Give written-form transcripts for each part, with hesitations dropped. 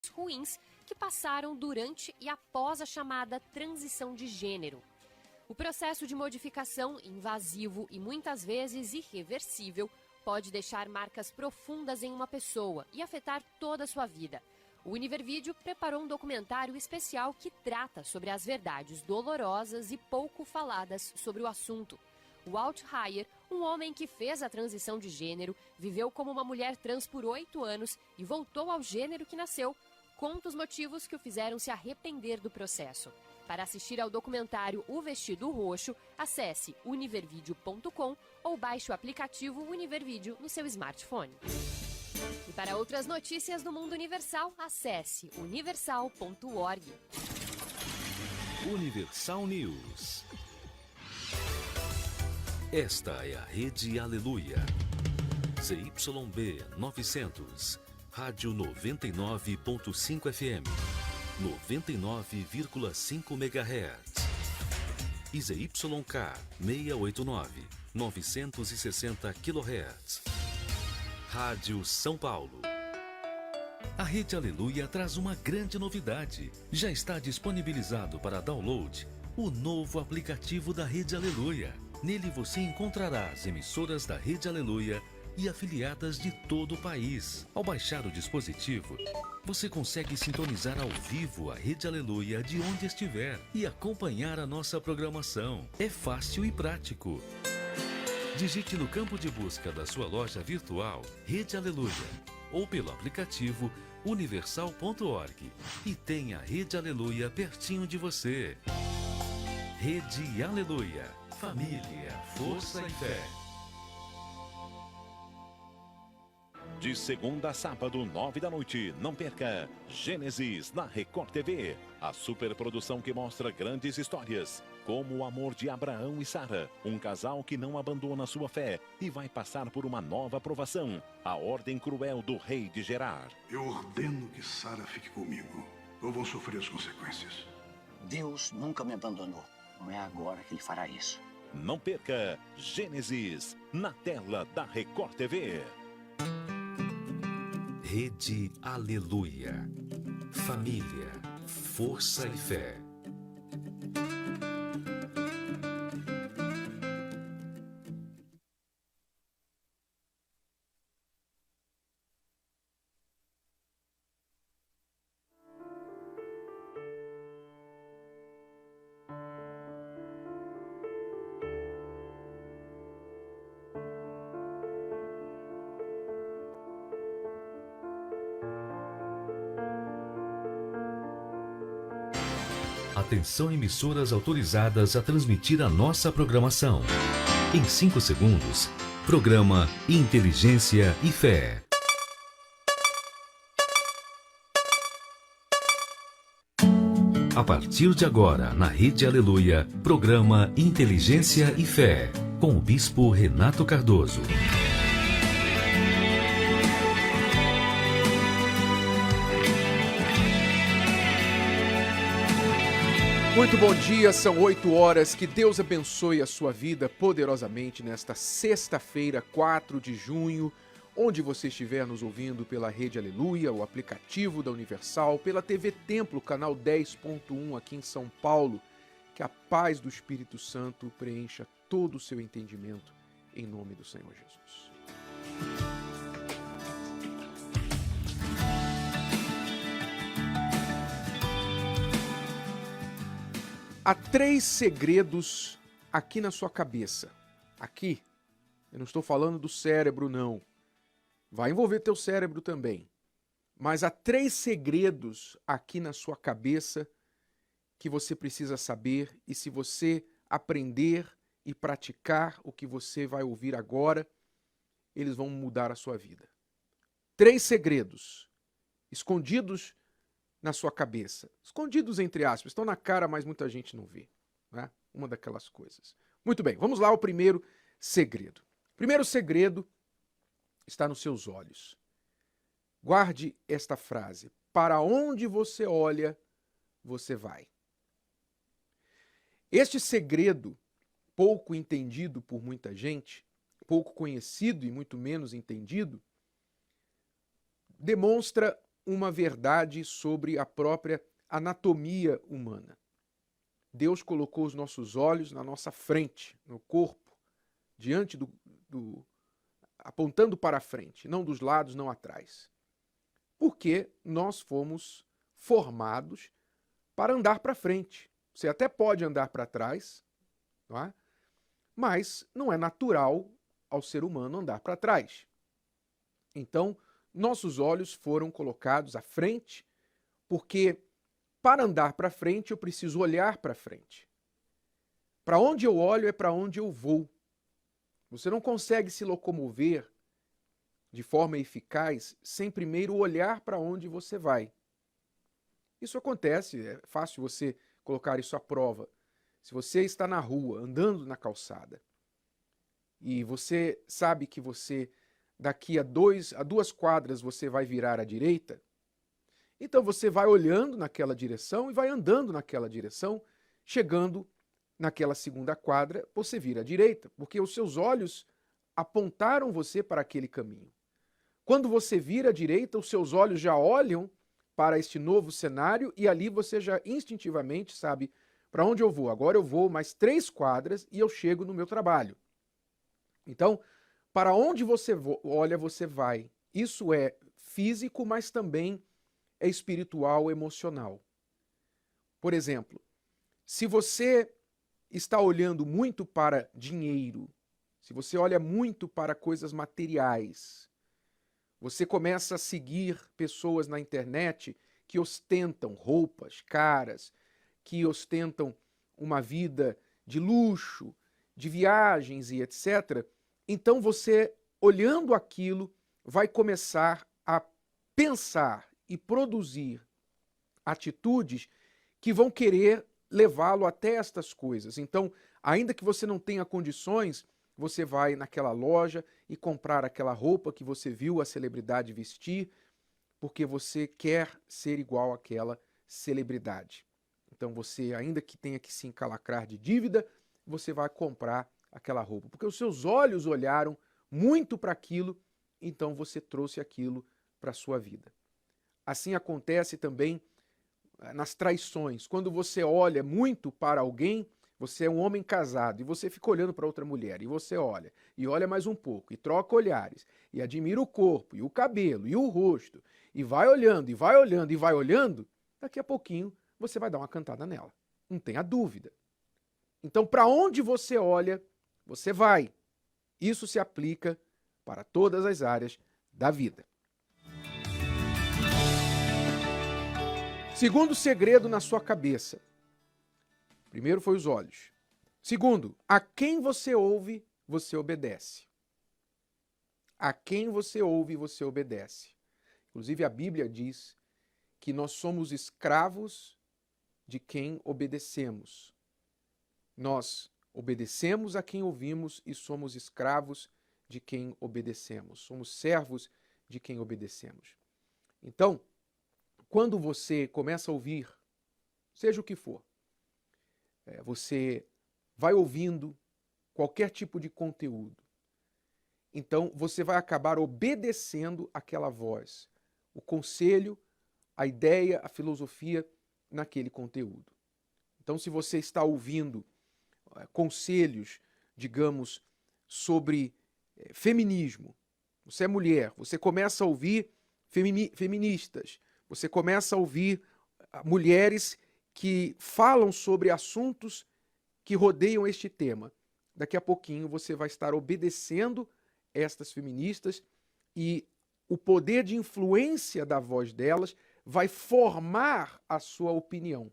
ruins que passaram durante e após a chamada transição de gênero. O processo de modificação, invasivo e muitas vezes irreversível, pode deixar marcas profundas em uma pessoa e afetar toda a sua vida. O Univervídeo preparou um documentário especial que trata sobre as verdades dolorosas e pouco faladas sobre o assunto. Walt Heyer, um homem que fez a transição de gênero, viveu como uma mulher trans por 8 anos e voltou ao gênero que nasceu, conta os motivos que o fizeram se arrepender do processo. Para assistir ao documentário O Vestido Roxo, acesse univervideo.com ou baixe o aplicativo Univervídeo no seu smartphone. E para outras notícias do mundo universal, acesse universal.org. Universal News. Esta é a Rede Aleluia. ZYB 900, Rádio 99.5 FM, 99,5 MHz. E ZYK 689, 960 kHz. Rádio São Paulo. A Rede Aleluia traz uma grande novidade. Já está disponibilizado para download o novo aplicativo da Rede Aleluia. Nele você encontrará as emissoras da Rede Aleluia e afiliadas de todo o país. Ao baixar o dispositivo, você consegue sintonizar ao vivo a Rede Aleluia de onde estiver e acompanhar a nossa programação. É fácil e prático. Digite no campo de busca da sua loja virtual Rede Aleluia ou pelo aplicativo universal.org e tenha a Rede Aleluia pertinho de você. Rede Aleluia. Família, força e fé. De segunda a sábado, 9 da noite, não perca Gênesis na Record TV. A superprodução que mostra grandes histórias, como o amor de Abraão e Sara, um casal que não abandona sua fé e vai passar por uma nova provação, a ordem cruel do rei de Gerar. Eu ordeno que Sara fique comigo, ou vão sofrer as consequências. Deus nunca me abandonou. Não é agora que ele fará isso. Não perca Gênesis na tela da Record TV. Rede Aleluia. Família, força e fé. Atenção, emissoras autorizadas a transmitir a nossa programação. Em 5 segundos, programa Inteligência e Fé. A partir de agora, na Rede Aleluia, programa Inteligência e Fé, com o Bispo Renato Cardoso. Muito bom dia, são 8 horas, que Deus abençoe a sua vida poderosamente nesta sexta-feira, 4 de junho, onde você estiver nos ouvindo pela Rede Aleluia, o aplicativo da Universal, pela TV Templo, canal 10.1 aqui em São Paulo, que a paz do Espírito Santo preencha todo o seu entendimento, em nome do Senhor Jesus. Há 3 segredos aqui na sua cabeça. Aqui, eu não estou falando do cérebro, não. Vai envolver teu cérebro também. Mas há 3 segredos aqui na sua cabeça que você precisa saber, e se você aprender e praticar o que você vai ouvir agora, eles vão mudar a sua vida. 3 segredos escondidos na sua cabeça. Escondidos entre aspas, estão na cara, mas muita gente não vê, né? Uma daquelas coisas. Muito bem, vamos lá ao primeiro segredo. O primeiro segredo está nos seus olhos. Guarde esta frase: para onde você olha, você vai. Este segredo, pouco entendido por muita gente, pouco conhecido e muito menos entendido, demonstra uma verdade sobre a própria anatomia humana. Deus colocou os nossos olhos na nossa frente, no corpo, diante apontando para a frente, não dos lados, não atrás. Porque nós fomos formados para andar para frente. Você até pode andar para trás, não é? Mas não é natural ao ser humano andar para trás. Então, nossos olhos foram colocados à frente, porque para andar para frente eu preciso olhar para frente. Para onde eu olho é para onde eu vou. Você não consegue se locomover de forma eficaz sem primeiro olhar para onde você vai. Isso acontece, é fácil você colocar isso à prova. Se você está na rua, andando na calçada, e você sabe que daqui a 2 quadras você vai virar à direita, então você vai olhando naquela direção e vai andando naquela direção, chegando naquela segunda quadra, você vira à direita, porque os seus olhos apontaram você para aquele caminho. Quando você vira à direita, os seus olhos já olham para este novo cenário e ali você já instintivamente sabe para onde eu vou. Agora eu vou mais 3 quadras e eu chego no meu trabalho. Então, para onde você olha, você vai. Isso é físico, mas também é espiritual, emocional. Por exemplo, se você está olhando muito para dinheiro, se você olha muito para coisas materiais, você começa a seguir pessoas na internet que ostentam roupas caras, que ostentam uma vida de luxo, de viagens e etc. Então você, olhando aquilo, vai começar a pensar e produzir atitudes que vão querer levá-lo até estas coisas. Então, ainda que você não tenha condições, você vai naquela loja e comprar aquela roupa que você viu a celebridade vestir, porque você quer ser igual àquela celebridade. Então você, ainda que tenha que se encalacrar de dívida, você vai comprar aquela roupa. Porque os seus olhos olharam muito para aquilo, então você trouxe aquilo para a sua vida. Assim acontece também nas traições. Quando você olha muito para alguém, você é um homem casado e você fica olhando para outra mulher, e você olha, e olha mais um pouco, e troca olhares, e admira o corpo, e o cabelo, e o rosto, e vai olhando, e vai olhando, e vai olhando, daqui a pouquinho você vai dar uma cantada nela. Não tenha dúvida. Então, para onde você olha, você vai. Isso se aplica para todas as áreas da vida. Segundo segredo na sua cabeça. Primeiro foi os olhos. Segundo, a quem você ouve, você obedece. A quem você ouve, você obedece. Inclusive a Bíblia diz que nós somos escravos de quem obedecemos. Nós obedecemos a quem ouvimos e somos escravos de quem obedecemos. Somos servos de quem obedecemos. Então, quando você começa a ouvir, seja o que for, você vai ouvindo qualquer tipo de conteúdo. Então, você vai acabar obedecendo aquela voz, o conselho, a ideia, a filosofia naquele conteúdo. Então, se você está ouvindo conselhos, digamos, sobre feminismo, você é mulher, você começa a ouvir feministas, você começa a ouvir mulheres que falam sobre assuntos que rodeiam este tema. Daqui a pouquinho você vai estar obedecendo estas feministas e o poder de influência da voz delas vai formar a sua opinião.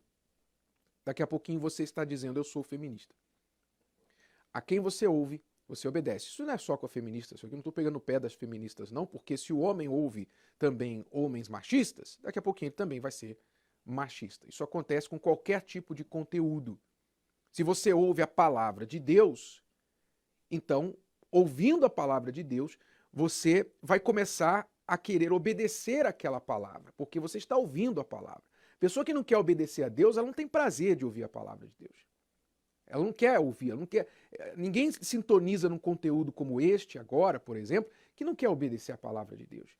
Daqui a pouquinho você está dizendo, eu sou feminista. A quem você ouve, você obedece. Isso não é só com a feminista, isso aqui não estou pegando o pé das feministas não, porque se o homem ouve também homens machistas, daqui a pouquinho ele também vai ser machista. Isso acontece com qualquer tipo de conteúdo. Se você ouve a palavra de Deus, então, ouvindo a palavra de Deus, você vai começar a querer obedecer aquela palavra, porque você está ouvindo a palavra. Pessoa que não quer obedecer a Deus, ela não tem prazer de ouvir a palavra de Deus. Ela não quer ouvir, ela não quer. Ninguém sintoniza num conteúdo como este agora, por exemplo, que não quer obedecer a palavra de Deus.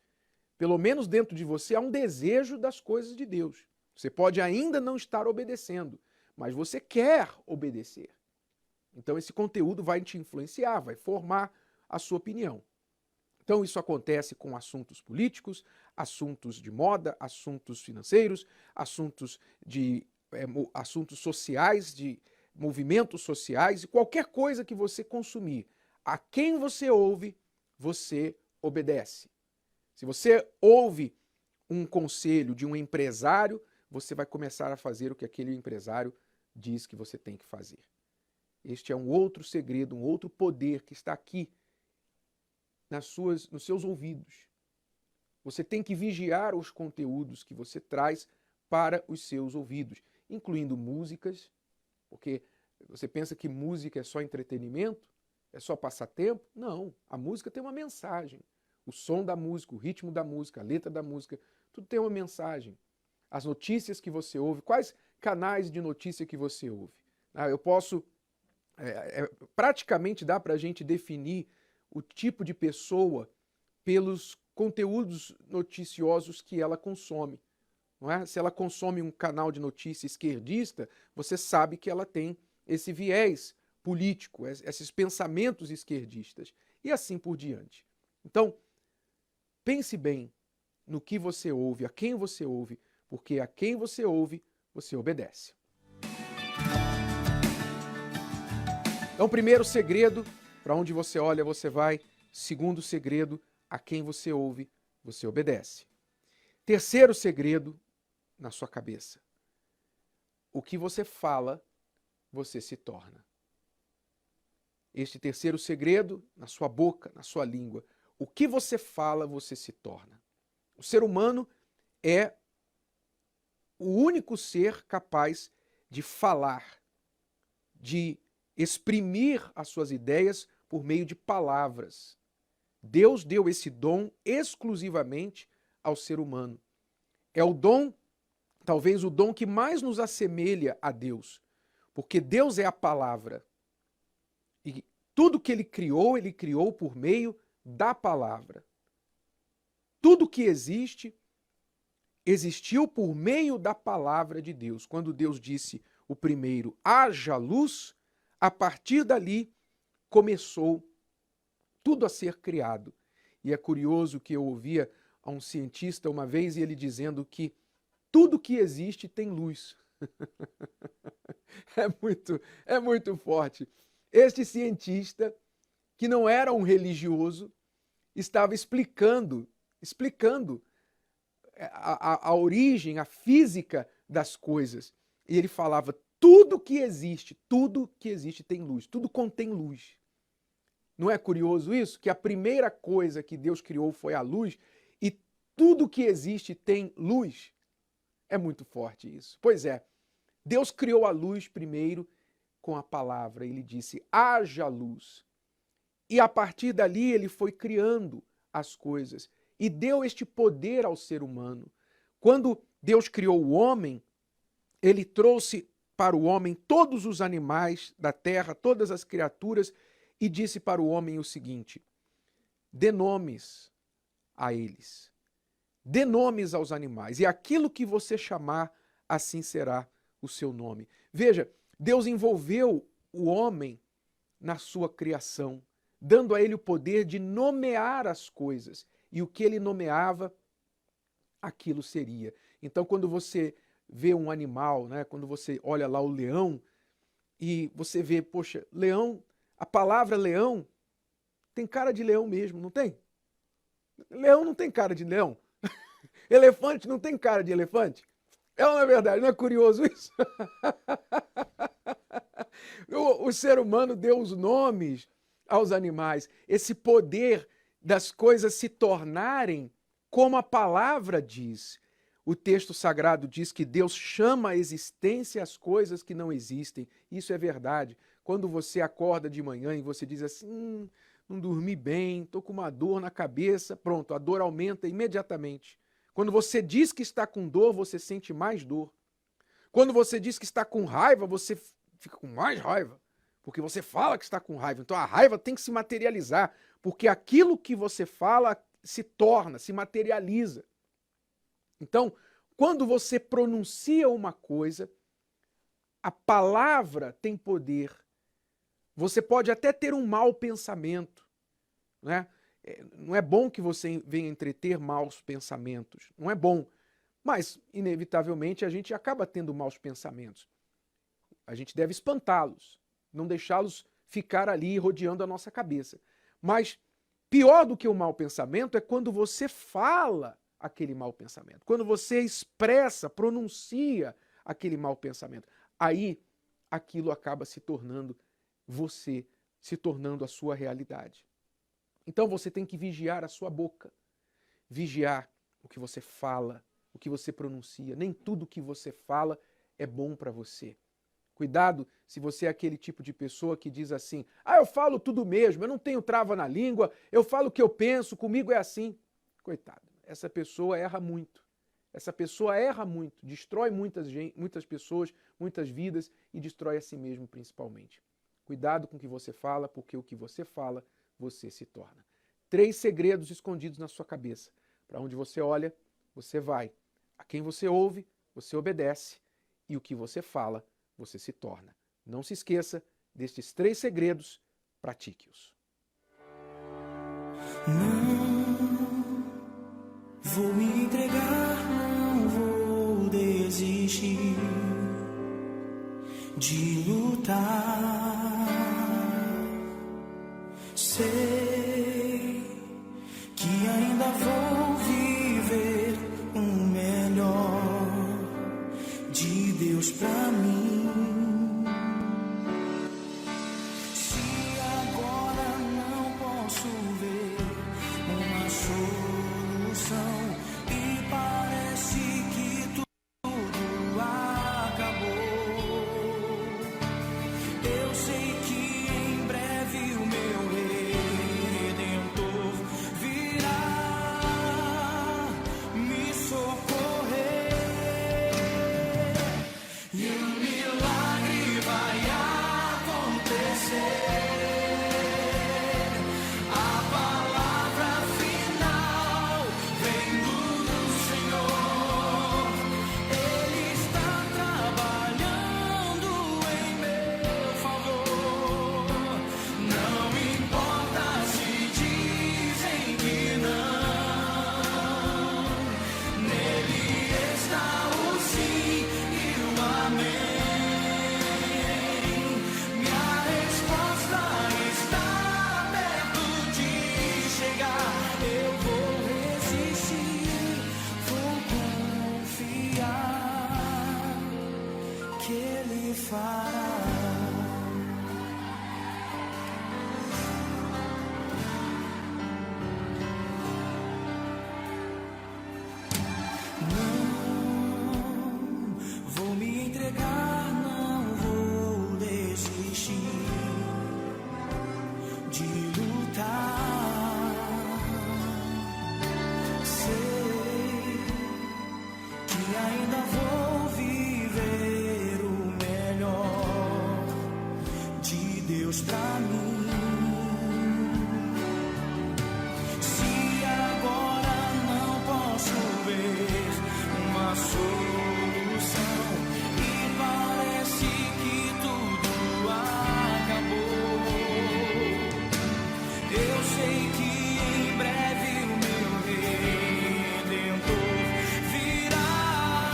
pelo menos dentro de você, há um desejo das coisas de Deus. Você pode ainda não estar obedecendo, mas você quer obedecer. Então esse conteúdo vai te influenciar, vai formar a sua opinião. Então isso acontece com assuntos políticos, assuntos de moda, assuntos financeiros, assuntos sociais, de movimentos sociais, e qualquer coisa que você consumir. A quem você ouve, você obedece. Se você ouve um conselho de um empresário, você vai começar a fazer o que aquele empresário diz que você tem que fazer. Este é um outro segredo, um outro poder que está aqui nos seus ouvidos. Você tem que vigiar os conteúdos que você traz para os seus ouvidos, incluindo músicas, porque você pensa que música é só entretenimento, é só passatempo? Não, a música tem uma mensagem. O som da música, o ritmo da música, a letra da música, tudo tem uma mensagem. As notícias que você ouve, quais canais de notícia que você ouve? Eu posso... praticamente dá para a gente definir o tipo de pessoa pelos conteúdos noticiosos que ela consome. Não é? Se ela consome um canal de notícia esquerdista, você sabe que ela tem esse viés político, esses pensamentos esquerdistas, e assim por diante. Então, pense bem no que você ouve, a quem você ouve, porque a quem você ouve, você obedece. Então, primeiro segredo, para onde você olha, você vai. Segundo segredo, a quem você ouve, você obedece. Terceiro segredo, na sua cabeça. O que você fala, você se torna. Este terceiro segredo, na sua boca, na sua língua. O que você fala, você se torna. O ser humano é o único ser capaz de falar, de exprimir as suas ideias por meio de palavras. Deus deu esse dom exclusivamente ao ser humano. É o dom, talvez o dom que mais nos assemelha a Deus, porque Deus é a palavra. E tudo que ele criou por meio da palavra. Tudo que existe, existiu por meio da palavra de Deus. Quando Deus disse o primeiro, haja luz, a partir dali começou tudo a ser criado. E é curioso que eu ouvia a um cientista uma vez e ele dizendo que tudo que existe tem luz. É muito forte. Este cientista, que não era um religioso, estava explicando a origem, a física das coisas. E ele falava, tudo que existe tem luz, tudo contém luz. Não é curioso isso? Que a primeira coisa que Deus criou foi a luz e tudo que existe tem luz? É muito forte isso. Pois é, Deus criou a luz primeiro com a palavra. Ele disse, haja luz. E a partir dali ele foi criando as coisas e deu este poder ao ser humano. Quando Deus criou o homem, ele trouxe para o homem todos os animais da terra, todas as criaturas, e disse para o homem o seguinte, dê nomes a eles, dê nomes aos animais, e aquilo que você chamar, assim será o seu nome. Veja, Deus envolveu o homem na sua criação, dando a ele o poder de nomear as coisas, e o que ele nomeava, aquilo seria. Então, quando você vê um animal, né, quando você olha lá o leão, e você vê, poxa, leão, a palavra leão tem cara de leão mesmo, não tem? Leão não tem cara de leão. Elefante não tem cara de elefante. É ou não é verdade? Não é curioso isso? O ser humano deu os nomes aos animais. Esse poder das coisas se tornarem como a palavra diz. O texto sagrado diz que Deus chama à existência as coisas que não existem. Isso é verdade. Quando você acorda de manhã e você diz assim, não dormi bem, estou com uma dor na cabeça, pronto, a dor aumenta imediatamente. Quando você diz que está com dor, você sente mais dor. Quando você diz que está com raiva, você fica com mais raiva, porque você fala que está com raiva. Então a raiva tem que se materializar, porque aquilo que você fala se torna, se materializa. Então, quando você pronuncia uma coisa, a palavra tem poder. Você pode até ter um mau pensamento, né? Não é bom que você venha entreter maus pensamentos, não é bom. Mas, inevitavelmente, a gente acaba tendo maus pensamentos. A gente deve espantá-los, não deixá-los ficar ali rodeando a nossa cabeça. Mas pior do que o mau pensamento é quando você fala aquele mau pensamento, quando você expressa, pronuncia aquele mau pensamento. Aí aquilo acaba se tornando você, se tornando a sua realidade. Então você tem que vigiar a sua boca, vigiar o que você fala, o que você pronuncia. Nem tudo que você fala é bom para você. Cuidado se você é aquele tipo de pessoa que diz assim: eu falo tudo mesmo, eu não tenho trava na língua, eu falo o que eu penso, comigo é assim. Coitado, essa pessoa erra muito. Essa pessoa erra muito, destrói muitas pessoas, muitas vidas e destrói a si mesmo principalmente. Cuidado com o que você fala, porque o que você fala, você se torna. 3 segredos escondidos na sua cabeça. Para onde você olha, você vai. A quem você ouve, você obedece. E o que você fala, você se torna. Não se esqueça destes 3 segredos, pratique-os. Não vou me entregar, não vou desistir de lutar. Sei que ainda vou viver o melhor de Deus pra mim. Se agora não posso ver uma solução e parece que tudo acabou, eu sei que em breve o meu Redentor virá me socorrer e um milagre vai acontecer. A palavra final vem do Senhor. Ele está trabalhando em meu favor. Não importa se dizem que não, nele está o sim e o amém. Minha resposta está perto de chegar. Eu vou resistir, vou confiar que Ele fará. Não vou me entregar, não vou desistir de lutar. Sei que ainda vou viver o melhor de Deus pra mim. Se agora não posso ver uma solução e parece que tudo acabou, eu sei que em breve o meu Redentor virá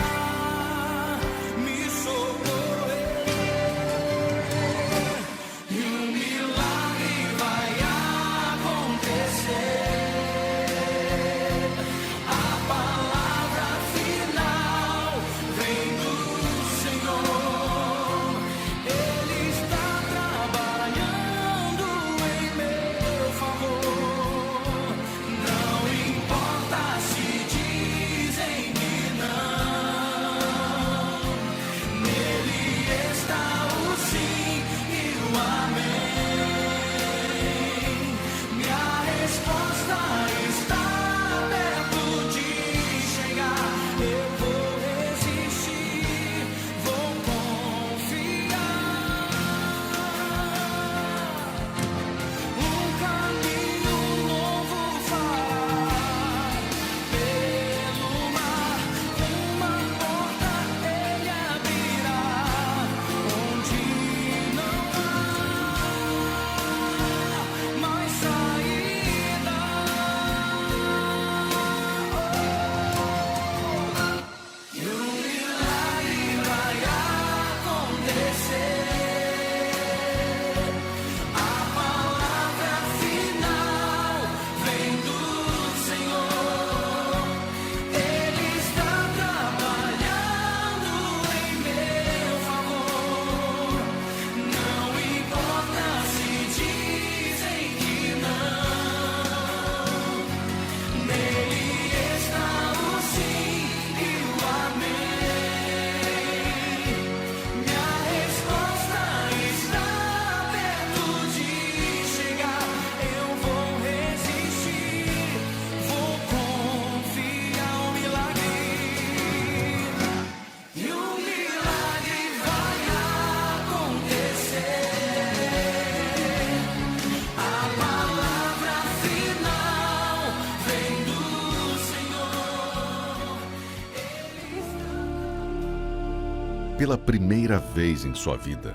Pela primeira vez em sua vida,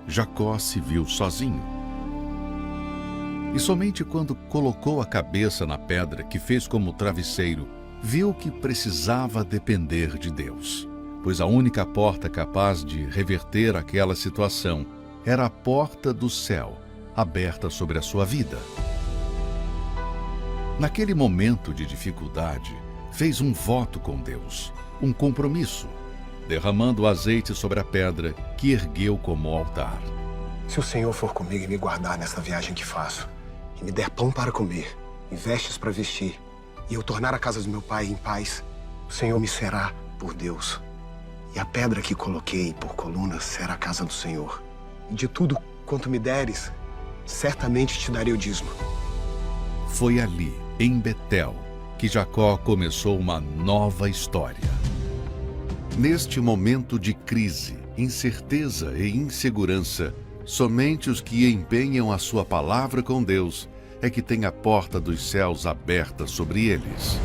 Jacó se viu sozinho. E somente quando colocou a cabeça na pedra que fez como travesseiro, viu que precisava depender de Deus, pois a única porta capaz de reverter aquela situação era a porta do céu, aberta sobre a sua vida. Naquele momento de dificuldade, fez um voto com Deus, um compromisso, derramando azeite sobre a pedra que ergueu como altar. Se o Senhor for comigo e me guardar nessa viagem que faço, e me der pão para comer, e vestes para vestir, e eu tornar a casa do meu pai em paz, o Senhor me será por Deus. E a pedra que coloquei por coluna será a casa do Senhor. E de tudo quanto me deres, certamente te darei o dízimo. Foi ali, em Betel, que Jacó começou uma nova história. Neste momento de crise, incerteza e insegurança, somente os que empenham a sua palavra com Deus é que têm a porta dos céus aberta sobre eles.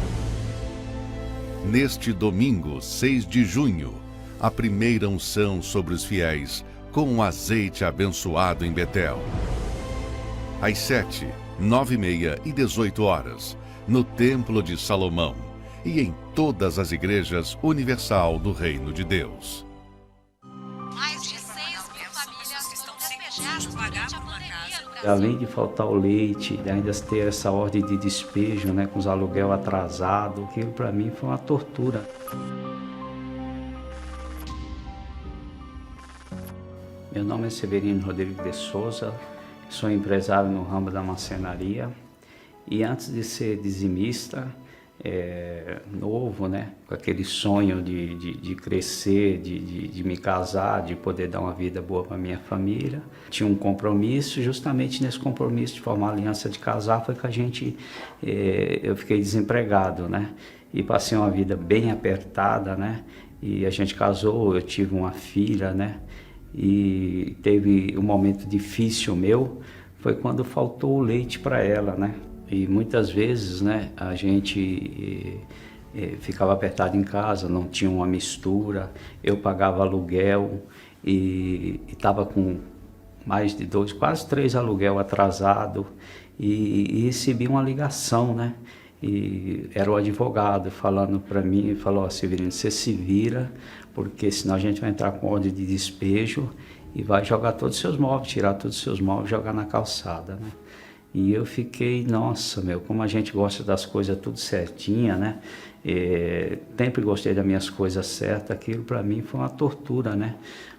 Neste domingo, 6 de junho, a primeira unção sobre os fiéis, com um azeite abençoado em Betel. Às 7, 9h30 e 18h, no Templo de Salomão e em todas as igrejas universal do Reino de Deus. Mais de 6.000 famílias estão despejadas durante a pandemia. Além de faltar o leite, ainda ter essa ordem de despejo, né, com os aluguel atrasado, aquilo para mim foi uma tortura. Meu nome é Severino Rodrigo de Souza, sou empresário no ramo da marcenaria e antes de ser dizimista, novo, né, com aquele sonho de crescer, de me casar, de poder dar uma vida boa para minha família. Tinha um compromisso, justamente nesse compromisso de formar aliança de casar foi que eu fiquei desempregado, né, e passei uma vida bem apertada, né, e a gente casou, eu tive uma filha, né, e teve um momento difícil meu, foi quando faltou o leite para ela, né. E muitas vezes, né, a gente ficava apertado em casa, não tinha uma mistura, eu pagava aluguel e estava com mais de 2, quase 3 aluguel atrasado e recebi uma ligação, né, e era o advogado falando para mim, falou: Severino, você se vira, porque senão a gente vai entrar com ordem de despejo e vai jogar todos os seus móveis, tirar todos os seus móveis e jogar na calçada, né. E eu fiquei, nossa, como a gente gosta das coisas tudo certinha, né? Sempre gostei das minhas coisas certas, aquilo para mim foi uma tortura, né?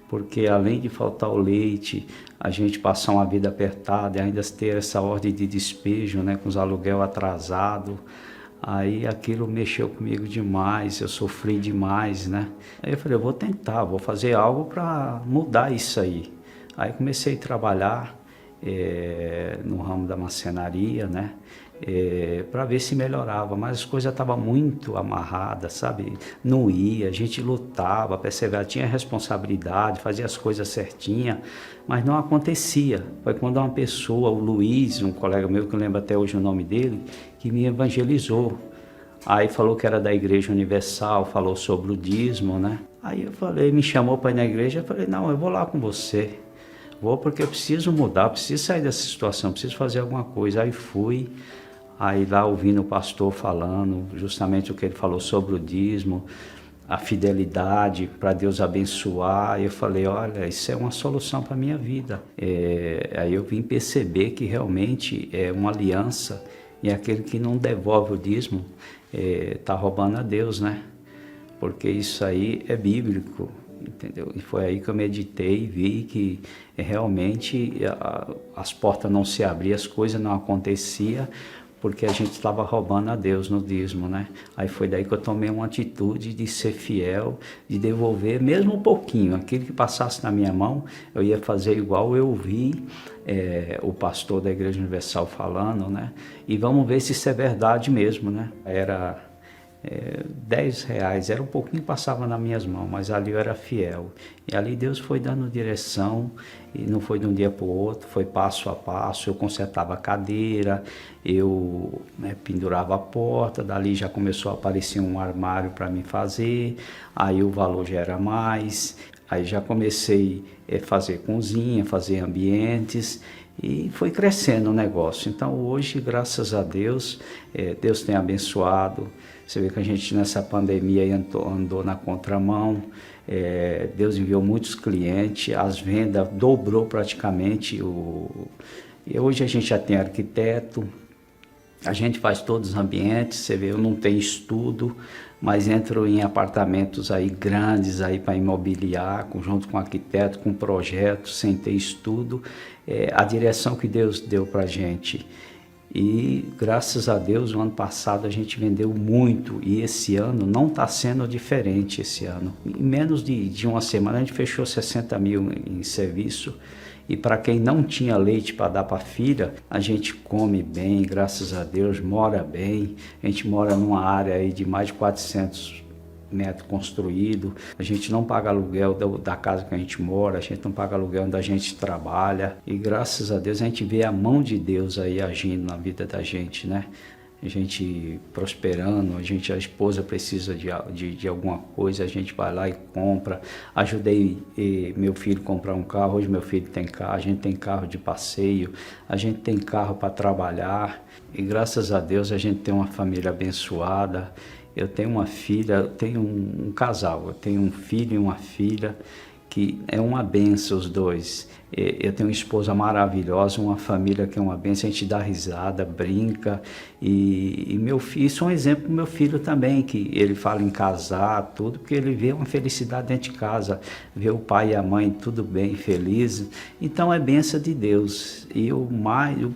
Porque além de faltar o leite, a gente passar uma vida apertada e ainda ter essa ordem de despejo, né? Com os aluguel atrasado, aí aquilo mexeu comigo demais, eu sofri demais, né? Aí eu falei, eu vou tentar, vou fazer algo para mudar isso aí. Aí comecei a trabalhar no ramo da marcenaria, né, para ver se melhorava, mas as coisas estavam muito amarradas, sabe, não ia, a gente lutava, perseverava, tinha responsabilidade, fazia as coisas certinha, mas não acontecia. Foi quando uma pessoa, o Luiz, um colega meu, que eu lembro até hoje o nome dele, que me evangelizou. Aí falou que era da Igreja Universal, falou sobre o dízimo, né, aí eu falei, me chamou para ir na igreja, eu falei, não, eu vou lá com você. Vou porque eu preciso mudar, preciso sair dessa situação, preciso fazer alguma coisa. Aí fui, aí lá ouvindo o pastor falando, justamente o que ele falou sobre o dízimo, a fidelidade para Deus abençoar. Eu falei, olha, isso é uma solução para a minha vida. Aí eu vim perceber que realmente é uma aliança e aquele que não devolve o dízimo está roubando a Deus, né? Porque isso aí é bíblico. Entendeu? E foi aí que eu meditei e vi que realmente as portas não se abriam, as coisas não aconteciam, porque a gente estava roubando a Deus no dízimo, né? Aí foi daí que eu tomei uma atitude de ser fiel, de devolver mesmo um pouquinho, aquilo que passasse na minha mão, eu ia fazer igual eu vi o pastor da Igreja Universal falando, né? E vamos ver se isso é verdade mesmo, né? Era R$10, era um pouquinho que passava nas minhas mãos, mas ali eu era fiel. E ali Deus foi dando direção, e não foi de um dia para o outro, foi passo a passo. Eu consertava a cadeira, eu pendurava a porta, dali já começou a aparecer um armário para mim fazer, aí o valor já era mais. Aí já comecei a fazer cozinha, fazer ambientes e foi crescendo o negócio. Então hoje, graças a Deus, Deus tem abençoado. Você vê que a gente nessa pandemia aí andou na contramão. Deus enviou muitos clientes, as vendas dobrou praticamente. E hoje a gente já tem arquiteto, a gente faz todos os ambientes. Você vê, eu não tenho estudo, mas entro em apartamentos aí grandes aí para imobiliar, junto com arquiteto, com projeto, sem ter estudo. A direção que Deus deu para a gente. E graças a Deus, no ano passado a gente vendeu muito e esse ano não está sendo diferente esse ano. Em menos de uma semana a gente fechou 60 mil em serviço. E para quem não tinha leite para dar para a filha, a gente come bem, graças a Deus, mora bem. A gente mora numa área aí de mais de 400 metros construído. A gente não paga aluguel da casa que a gente mora, a gente não paga aluguel onde a gente trabalha. E graças a Deus a gente vê a mão de Deus aí agindo na vida da gente, né? A gente prosperando, a esposa precisa de alguma coisa, a gente vai lá e compra. Ajudei meu filho a comprar um carro, hoje meu filho tem carro, a gente tem carro de passeio, a gente tem carro para trabalhar. E graças a Deus a gente tem uma família abençoada. Eu tenho uma filha, eu tenho um casal, eu tenho um filho e uma filha, que é uma benção os dois. Eu tenho uma esposa maravilhosa, uma família que é uma benção, a gente dá risada, brinca. E meu filho, isso é um exemplo para meu filho também, que ele fala em casar, tudo, porque ele vê uma felicidade dentro de casa, vê o pai e a mãe tudo bem, felizes. Então é benção de Deus. E o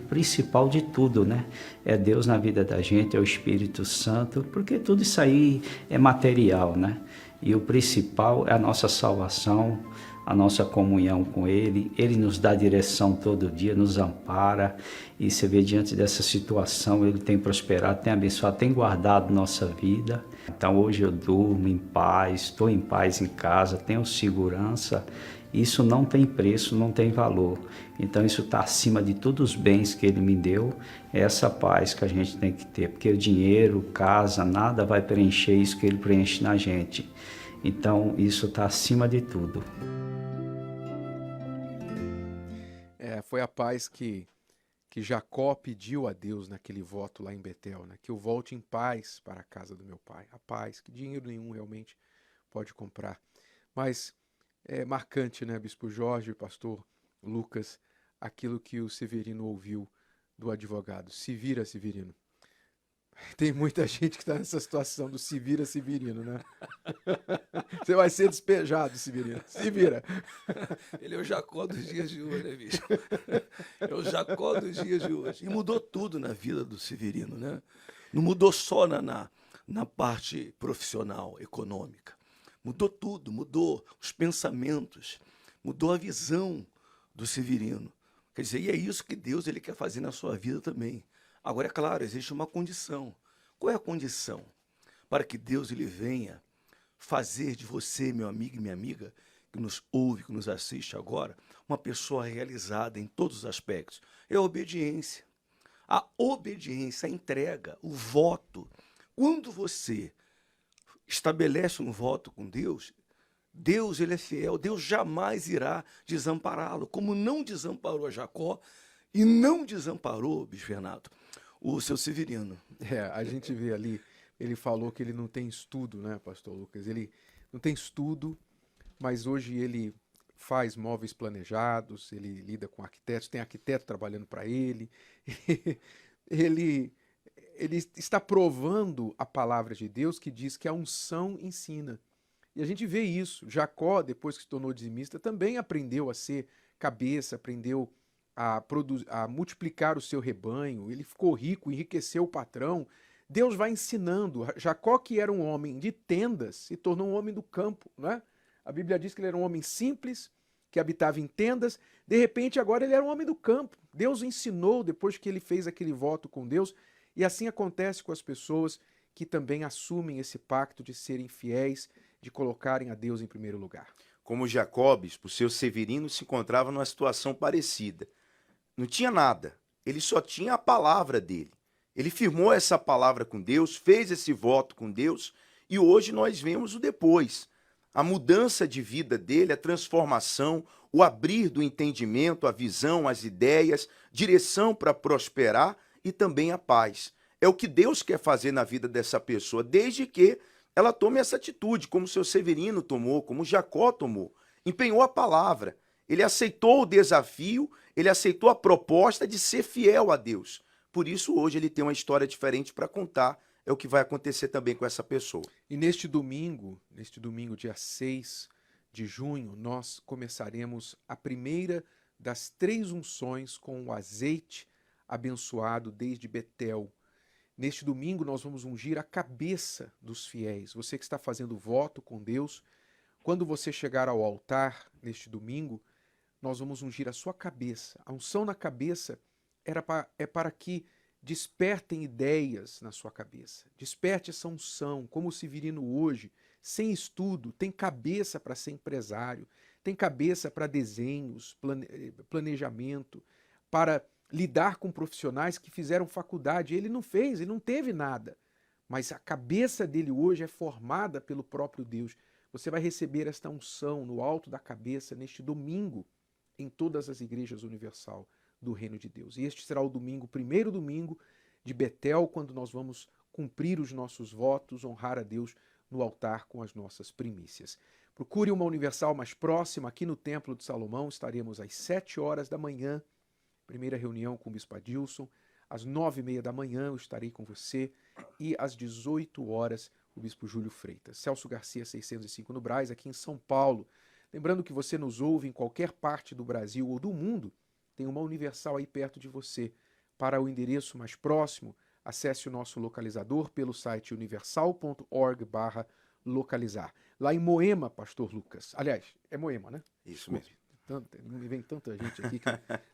principal de tudo, né? É Deus na vida da gente, é o Espírito Santo, porque tudo isso aí é material, né? E o principal é a nossa salvação, a nossa comunhão com Ele. Ele nos dá direção todo dia, nos ampara. E você vê, diante dessa situação, Ele tem prosperado, tem abençoado, tem guardado nossa vida. Então hoje eu durmo em paz, estou em paz em casa, tenho segurança. Isso não tem preço, não tem valor. Então isso está acima de todos os bens que Ele me deu. É essa paz que a gente tem que ter, porque o dinheiro, casa, nada vai preencher isso que Ele preenche na gente. Então isso está acima de tudo. Foi a paz que Jacó pediu a Deus naquele voto lá em Betel, né? Que eu volte em paz para a casa do meu pai. A paz que dinheiro nenhum realmente pode comprar. Mas é marcante, né, Bispo Jorge, Pastor Lucas, aquilo que o Severino ouviu do advogado. Se vira, Severino. Tem muita gente que está nessa situação do se vira, Severino, né? Você vai ser despejado, Severino. Se vira. Ele é o Jacó dos dias de hoje, né, bicho? É o Jacó dos dias de hoje. E mudou tudo na vida do Severino, né? Não mudou só na parte profissional, econômica. Mudou tudo, mudou os pensamentos, mudou a visão do Severino. Quer dizer, e é isso que Deus ele quer fazer na sua vida também. Agora, é claro, existe uma condição. Qual é a condição? Para que Deus ele venha fazer de você, meu amigo e minha amiga, que nos ouve, que nos assiste agora, uma pessoa realizada em todos os aspectos. É a obediência. A obediência, a entrega, o voto. Quando você estabelece um voto com Deus, Deus ele é fiel, Deus jamais irá desampará-lo, como não desamparou a Jacó e não desamparou, Bispo Renato, o seu Severino. A gente vê ali, ele falou que ele não tem estudo, né, Pastor Lucas? Ele não tem estudo, mas hoje ele faz móveis planejados, ele lida com arquitetos, tem arquiteto trabalhando para ele. Ele está provando a palavra de Deus que diz que a unção ensina. E a gente vê isso. Jacó, depois que se tornou dizimista, também aprendeu a ser cabeça, aprendeu a multiplicar o seu rebanho. Ele ficou rico, enriqueceu o patrão. Deus vai ensinando. Jacó, que era um homem de tendas, se tornou um homem do campo, né? A Bíblia diz que ele era um homem simples, que habitava em tendas. De repente, agora ele era um homem do campo. Deus o ensinou depois que ele fez aquele voto com Deus. E assim acontece com as pessoas que também assumem esse pacto de serem fiéis, de colocarem a Deus em primeiro lugar. Como Jacó, o seu Severino se encontrava numa situação parecida. Não tinha nada, ele só tinha a palavra dele. Ele firmou essa palavra com Deus, fez esse voto com Deus, e hoje nós vemos o depois. a mudança de vida dele, a transformação, o abrir do entendimento, a visão, as ideias, direção para prosperar e também a paz. É o que Deus quer fazer na vida dessa pessoa, desde que ela tome essa atitude, como o seu Severino tomou, como Jacó tomou. Empenhou a palavra. Ele aceitou o desafio, ele aceitou a proposta de ser fiel a Deus. Por isso, hoje, ele tem uma história diferente para contar. É o que vai acontecer também com essa pessoa. E neste domingo, dia 6 de junho, nós começaremos a primeira das 3 unções com o azeite abençoado desde Betel. Neste domingo, nós vamos ungir a cabeça dos fiéis. Você que está fazendo voto com Deus, quando você chegar ao altar neste domingo, nós vamos ungir a sua cabeça. A unção na cabeça é para que despertem ideias na sua cabeça. Desperte essa unção, como o Severino hoje, sem estudo, tem cabeça para ser empresário, tem cabeça para desenhos, planejamento, para lidar com profissionais que fizeram faculdade. Ele não fez, ele não teve nada. Mas a cabeça dele hoje é formada pelo próprio Deus. Você vai receber esta unção no alto da cabeça neste domingo, em todas as igrejas universal do Reino de Deus. E este será o domingo, o primeiro domingo de Betel, quando nós vamos cumprir os nossos votos, honrar a Deus no altar com as nossas primícias. Procure uma universal mais próxima, aqui no Templo de Salomão. Estaremos às 7 horas da manhã, primeira reunião com o Bispo Adilson. Às 9h30 da manhã eu estarei com você e às 18 horas o Bispo Júlio Freitas. Celso Garcia 605 no Brás, aqui em São Paulo. Lembrando que você nos ouve em qualquer parte do Brasil ou do mundo, tem uma universal aí perto de você. Para o endereço mais próximo, acesse o nosso localizador pelo site universal.org/localizar. Lá em Moema, Pastor Lucas. Aliás, é Moema, né? Isso mesmo. Me vem tanta gente aqui que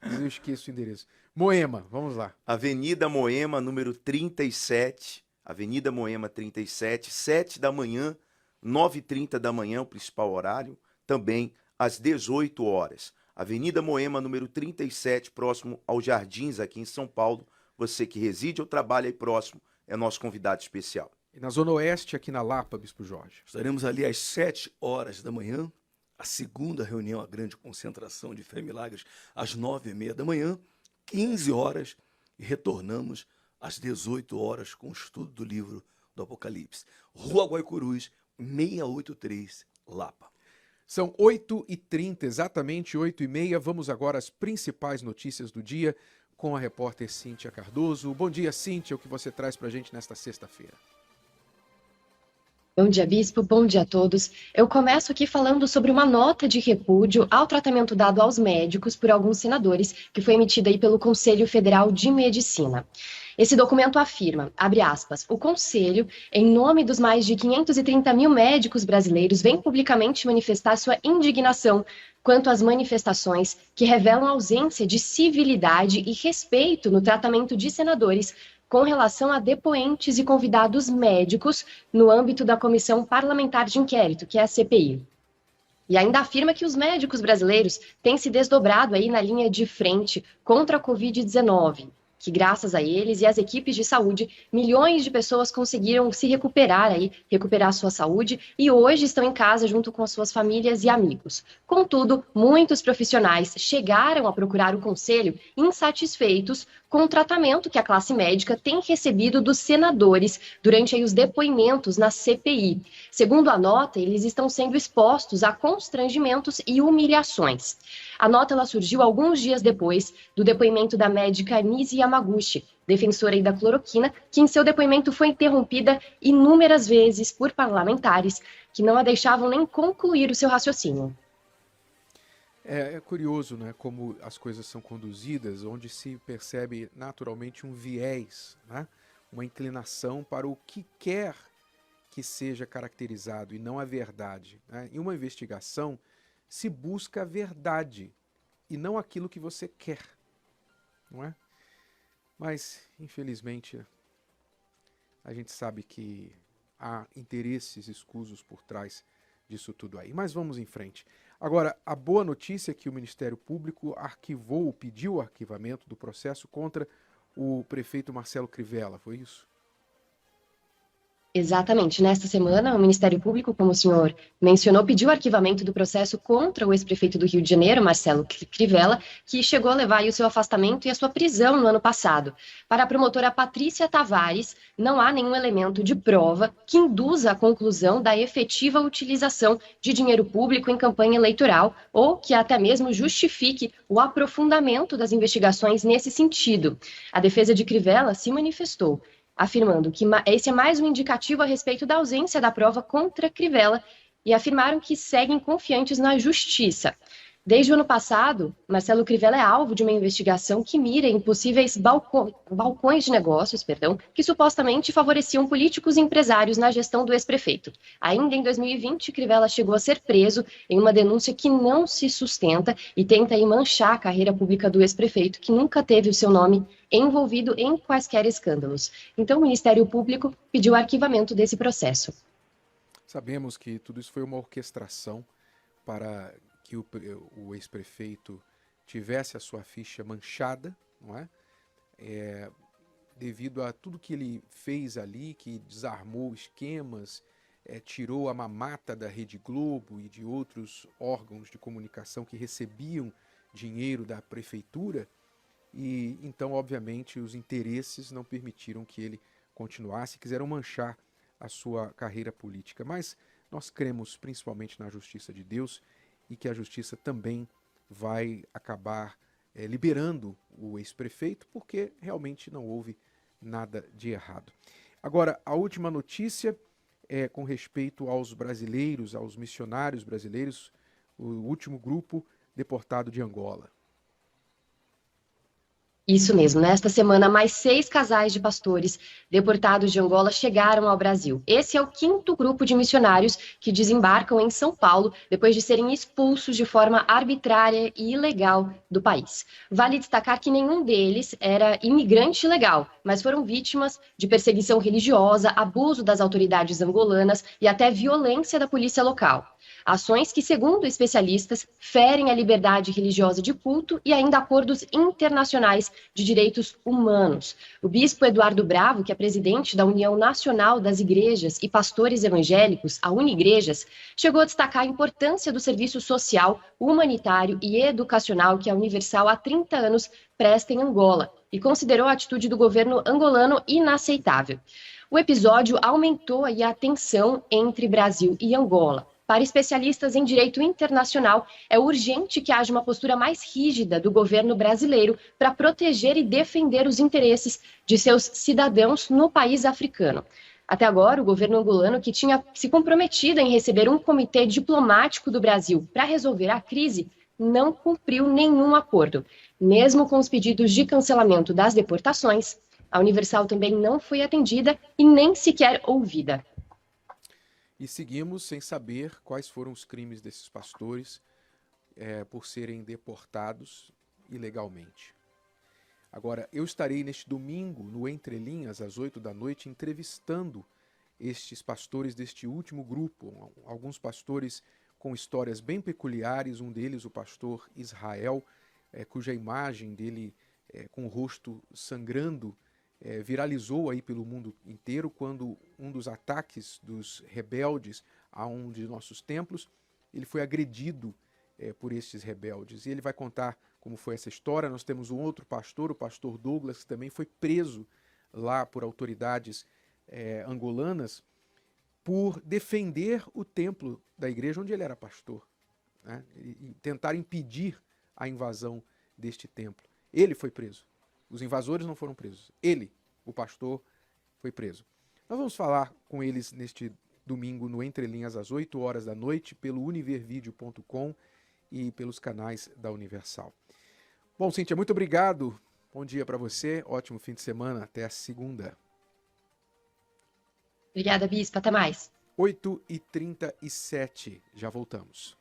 eu esqueço o endereço. Moema, vamos lá. Avenida Moema, número 37. Avenida Moema 37, 7 da manhã, 9h30 da manhã, o principal horário. Também às 18 horas. Avenida Moema, número 37, próximo aos Jardins, aqui em São Paulo. Você que reside ou trabalha aí próximo é nosso convidado especial. E na Zona Oeste, aqui na Lapa, Bispo Jorge. Estaremos ali às 7 horas da manhã, a segunda reunião, a grande concentração de Fé e Milagres, às 9h30 da manhã, 15 horas, e retornamos às 18 horas com o estudo do livro do Apocalipse. Rua Guaicurus, 683, Lapa. São 8h30, exatamente 8h30. Vamos agora às principais notícias do dia com a repórter Cíntia Cardoso. Bom dia, Cíntia, o que você traz para a gente nesta sexta-feira? Bom dia, Bispo. Bom dia a todos. Eu começo aqui falando sobre uma nota de repúdio ao tratamento dado aos médicos por alguns senadores, que foi emitida aí pelo Conselho Federal de Medicina. Esse documento afirma, abre aspas, o Conselho, em nome dos mais de 530 mil médicos brasileiros, vem publicamente manifestar sua indignação quanto às manifestações que revelam ausência de civilidade e respeito no tratamento de senadores com relação a depoentes e convidados médicos no âmbito da Comissão Parlamentar de Inquérito, que é a CPI. E ainda afirma que os médicos brasileiros têm se desdobrado aí na linha de frente contra a Covid-19, que graças a eles e às equipes de saúde, milhões de pessoas conseguiram se recuperar sua saúde e hoje estão em casa junto com as suas famílias e amigos. Contudo, muitos profissionais chegaram a procurar o Conselho insatisfeitos com o tratamento que a classe médica tem recebido dos senadores durante os depoimentos na CPI. Segundo a nota, eles estão sendo expostos a constrangimentos e humilhações. A nota ela surgiu alguns dias depois do depoimento da médica Nise Yamaguchi, defensora da cloroquina, que em seu depoimento foi interrompida inúmeras vezes por parlamentares que não a deixavam nem concluir o seu raciocínio. É curioso, né, como as coisas são conduzidas, onde se percebe naturalmente um viés, né, uma inclinação para o que quer que seja caracterizado e não a verdade. Né? Em uma investigação, se busca a verdade e não aquilo que você quer, não é? Mas, infelizmente, a gente sabe que há interesses escusos por trás disso tudo aí. Mas vamos em frente. Agora, a boa notícia é que o Ministério Público pediu o arquivamento do processo contra o prefeito Marcelo Crivella, foi isso? Exatamente. Nesta semana, o Ministério Público, como o senhor mencionou, pediu arquivamento do processo contra o ex-prefeito do Rio de Janeiro, Marcelo Crivella, que chegou a levar aí o seu afastamento e a sua prisão no ano passado. Para a promotora Patrícia Tavares, não há nenhum elemento de prova que induza a conclusão da efetiva utilização de dinheiro público em campanha eleitoral ou que até mesmo justifique o aprofundamento das investigações nesse sentido. A defesa de Crivella se manifestou, afirmando que esse é mais um indicativo a respeito da ausência da prova contra Crivella e afirmaram que seguem confiantes na justiça. Desde o ano passado, Marcelo Crivella é alvo de uma investigação que mira em possíveis balcões de negócios, que supostamente favoreciam políticos e empresários na gestão do ex-prefeito. Ainda em 2020, Crivella chegou a ser preso em uma denúncia que não se sustenta e tenta aí manchar a carreira pública do ex-prefeito, que nunca teve o seu nome envolvido em quaisquer escândalos. Então, o Ministério Público pediu o arquivamento desse processo. Sabemos que tudo isso foi uma orquestração para que o ex-prefeito tivesse a sua ficha manchada, não é? Devido a tudo que ele fez ali, que desarmou esquemas, tirou a mamata da Rede Globo e de outros órgãos de comunicação que recebiam dinheiro da prefeitura, e então, obviamente, os interesses não permitiram que ele continuasse, quiseram manchar a sua carreira política. Mas nós cremos principalmente na justiça de Deus e que a justiça também vai acabar liberando o ex-prefeito, porque realmente não houve nada de errado. Agora, a última notícia é com respeito aos brasileiros, aos missionários brasileiros, o último grupo deportado de Angola. Isso mesmo, nesta semana mais 6 casais de pastores deportados de Angola chegaram ao Brasil. Esse é o 5º grupo de missionários que desembarcam em São Paulo depois de serem expulsos de forma arbitrária e ilegal do país. Vale destacar que nenhum deles era imigrante legal, mas foram vítimas de perseguição religiosa, abuso das autoridades angolanas e até violência da polícia local. Ações que, segundo especialistas, ferem a liberdade religiosa de culto e ainda acordos internacionais de direitos humanos. O bispo Eduardo Bravo, que é presidente da União Nacional das Igrejas e Pastores Evangélicos, a Unigrejas, chegou a destacar a importância do serviço social, humanitário e educacional que a Universal há 30 anos presta em Angola e considerou a atitude do governo angolano inaceitável. O episódio aumentou aí a tensão entre Brasil e Angola. Para especialistas em direito internacional, é urgente que haja uma postura mais rígida do governo brasileiro para proteger e defender os interesses de seus cidadãos no país africano. Até agora, o governo angolano, que tinha se comprometido em receber um comitê diplomático do Brasil para resolver a crise, não cumpriu nenhum acordo. Mesmo com os pedidos de cancelamento das deportações, a Universal também não foi atendida e nem sequer ouvida. E seguimos sem saber quais foram os crimes desses pastores por serem deportados ilegalmente. Agora, eu estarei neste domingo, no Entre Linhas, às 8 da noite, entrevistando estes pastores deste último grupo. Alguns pastores com histórias bem peculiares, um deles o pastor Israel, cuja imagem dele com o rosto sangrando viralizou aí pelo mundo inteiro quando um dos ataques dos rebeldes a um de nossos templos, ele foi agredido por esses rebeldes. E ele vai contar como foi essa história. Nós temos um outro pastor, o pastor Douglas, que também foi preso lá por autoridades angolanas por defender o templo da igreja onde ele era pastor, né? E tentar impedir a invasão deste templo. Ele foi preso. Os invasores não foram presos. Ele, o pastor, foi preso. Nós vamos falar com eles neste domingo no Entre Linhas às 8 horas da noite pelo univervideo.com e pelos canais da Universal. Bom, Cíntia, muito obrigado. Bom dia para você. Ótimo fim de semana. Até a segunda. Obrigada, Bispo. Até mais. 8h37. Já voltamos.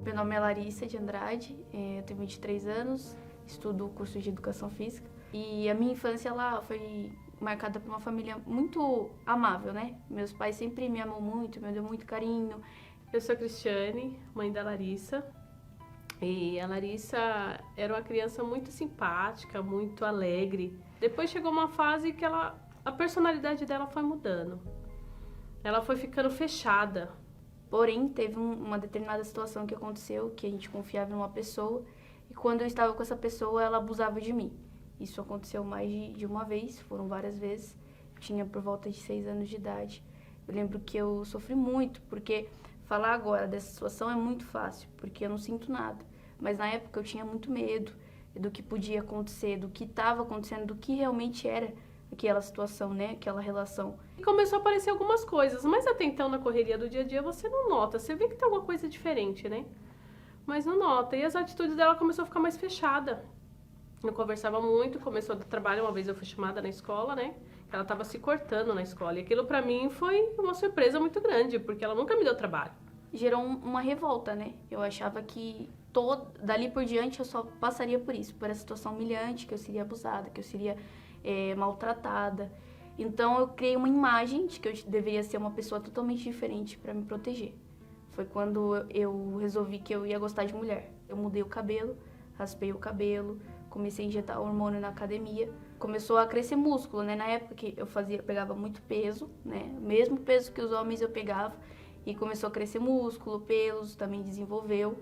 Meu nome é Larissa de Andrade. Eu tenho 23 anos. Estudo o curso de Educação Física. E a minha infância ela foi marcada por uma família muito amável, né? Meus pais sempre me amam muito, me deu muito carinho. Eu sou a Cristiane, mãe da Larissa. E a Larissa era uma criança muito simpática, muito alegre. Depois chegou uma fase que ela a personalidade dela foi mudando. Ela foi ficando fechada. Porém, teve uma determinada situação que aconteceu, que a gente confiava em uma pessoa, e quando eu estava com essa pessoa, ela abusava de mim. Isso aconteceu mais de uma vez, foram várias vezes. Eu tinha por volta de 6 anos de idade. Eu lembro que eu sofri muito, porque falar agora dessa situação é muito fácil, porque eu não sinto nada. Mas na época eu tinha muito medo do que podia acontecer, do que estava acontecendo, do que realmente era aquela situação, né? Aquela relação. E começou a aparecer algumas coisas, mas até então na correria do dia a dia você não nota. Você vê que tem alguma coisa diferente, né? Mas não nota. E as atitudes dela começou a ficar mais fechada. Eu conversava muito, começou do trabalho, uma vez eu fui chamada na escola, né? Ela estava se cortando na escola. E aquilo pra mim foi uma surpresa muito grande, porque ela nunca me deu trabalho. Gerou uma revolta, né? Eu achava que dali por diante eu só passaria por isso, por essa situação humilhante, que eu seria abusada, que eu seria maltratada. Então eu criei uma imagem de que eu deveria ser uma pessoa totalmente diferente para me proteger. Foi quando eu resolvi que eu ia gostar de mulher. Eu mudei o cabelo, raspei o cabelo, comecei a injetar hormônio na academia. Começou a crescer músculo, né? Na época que eu pegava muito peso, né? O mesmo peso que os homens eu pegava. E começou a crescer músculo, pelos, também desenvolveu.